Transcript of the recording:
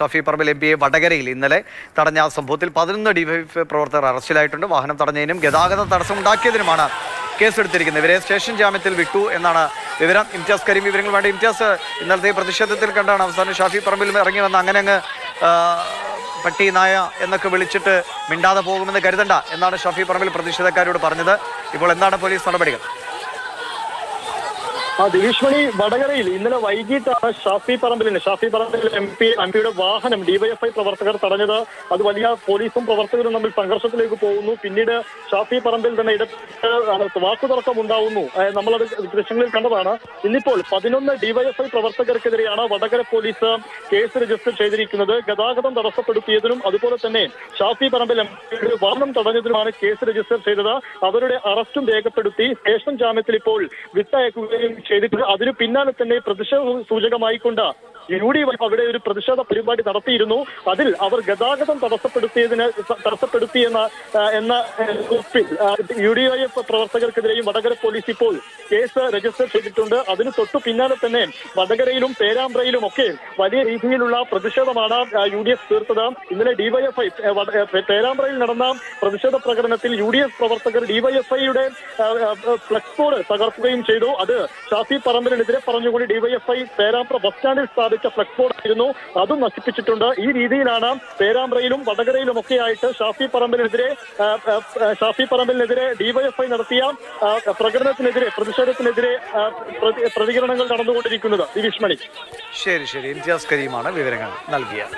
ഷഫി പറമ്പിൽ M പിയെ വടകരയിൽ ഇന്നലെ തടഞ്ഞ സംഭവത്തിൽ 11 ഡിവൈഎഫ്ഐ പ്രവർത്തകർ അറസ്റ്റിലായിട്ടുണ്ട്. വാഹനം തടഞ്ഞതിനും ഗതാഗത തടസ്സമുണ്ടാക്കിയതിനുമാണ് കേസെടുത്തിരിക്കുന്നത്. ഇവരെ സ്റ്റേഷൻ ജാമ്യത്തിൽ വിട്ടു എന്നാണ് വിവരം. ഇംതിയാസ് കരീം വിവരങ്ങൾ വേണ്ട. ഇംതിയാസ്, ഇന്നലത്തെ പ്രതിഷേധത്തിൽ കണ്ടാണ് അവസാനം ഷഫി പറമ്പിൽ ഇറങ്ങി വന്ന് അങ്ങനെ പട്ടി നായ എന്നൊക്കെ വിളിച്ചിട്ട് മിണ്ടാതെ പോകുമെന്ന് കരുതണ്ട എന്നാണ് ഷഫി പറമ്പിൽ പ്രതിഷേധക്കാരോട് പറഞ്ഞത്. ഇപ്പോൾ എന്താണ് പോലീസ് നടപടികൾ? ദിലീഷ്മണി, വടകരയിൽ ഇന്നലെ വൈകിട്ടാണ് ഷാഫി പറമ്പിൽ എംപിയുടെ വാഹനം ഡിവൈഎഫ്ഐ പ്രവർത്തകർ തടഞ്ഞത്. അത് വലിയ പോലീസും പ്രവർത്തകരും തമ്മിൽ സംഘർഷത്തിലേക്ക് പോകുന്നു. പിന്നീട് ഷാഫി പറമ്പിൽ തന്നെ വാക്കുതർക്കം ഉണ്ടാവുന്നു. നമ്മളത് ദൃശ്യങ്ങളിൽ കണ്ടതാണ്. ഇന്നിപ്പോൾ 11 ഡിവൈഎഫ്ഐ പ്രവർത്തകർക്കെതിരെയാണ് വടകര പോലീസ് കേസ് രജിസ്റ്റർ ചെയ്തിരിക്കുന്നത്. ഗതാഗതം തടസ്സപ്പെടുത്തിയതിനും അതുപോലെ തന്നെ ഷാഫി പറമ്പിൽ എംപിയുടെ വാഹനം തടഞ്ഞതിനുമാണ് കേസ് രജിസ്റ്റർ ചെയ്തത്. അവരുടെ അറസ്റ്റും രേഖപ്പെടുത്തി സ്റ്റേഷൻ ജാമ്യത്തിൽ ഇപ്പോൾ വിട്ടയക്കുകയും ചെയ്തിട്ടുണ്ട്. അതിനു പിന്നാലെ തന്നെ പ്രതിഷേധ സൂചകമായിക്കൊണ്ട് UDF അവിടെ ഒരു പ്രതിഷേധ പരിപാടി നടത്തിയിരുന്നു. അതിൽ അവർ ഗതാഗതം തടസ്സപ്പെടുത്തി എന്ന UDF പ്രവർത്തകർക്കെതിരെയും വടകര പോലീസ് ഇപ്പോൾ കേസ് രജിസ്റ്റർ ചെയ്തിട്ടുണ്ട്. അതിന് തൊട്ടു പിന്നാലെ തന്നെ വടകരയിലും പേരാമ്പ്രയിലും ഒക്കെ വലിയ രീതിയിലുള്ള പ്രതിഷേധമാണ് UDF തീർത്തത്. ഇന്നലെ ഡിവൈഎഫ്ഐ പേരാമ്പ്രയിൽ നടന്ന പ്രതിഷേധ പ്രകടനത്തിൽ UDF പ്രവർത്തകർ ഡിവൈഎഫ്ഐയുടെ ഫ്ലക്സ് ബോർഡ് തകർക്കുകയും ചെയ്തു. അത് ഷാഫി പറമ്പിലിനെതിരെ പറഞ്ഞുകൊണ്ട് ഡിവൈഎഫ്ഐ പേരാമ്പ്ര ബസ് സ്റ്റാൻഡിൽ സ്ഥാപിച്ച ഫ്ലക്സ് ബോർഡ് ആയിരുന്നു. അതും നശിപ്പിച്ചിട്ടുണ്ട്. ഈ രീതിയിലാണ് പേരാമ്പ്രയിലും വടകരയിലും ഒക്കെ ആയിട്ട് ഷാഫി പറമ്പിലിനെതിരെ ഡിവൈഎഫ്ഐ നടത്തിയ പ്രതിഷേധത്തിനെതിരെ പ്രതികരണങ്ങൾ നടന്നുകൊണ്ടിരിക്കുന്നത്. ദിലീഷ്മണി, ശരി, ഇംതിയാസ് കരീമാണ് വിവരങ്ങൾ നൽകിയത്.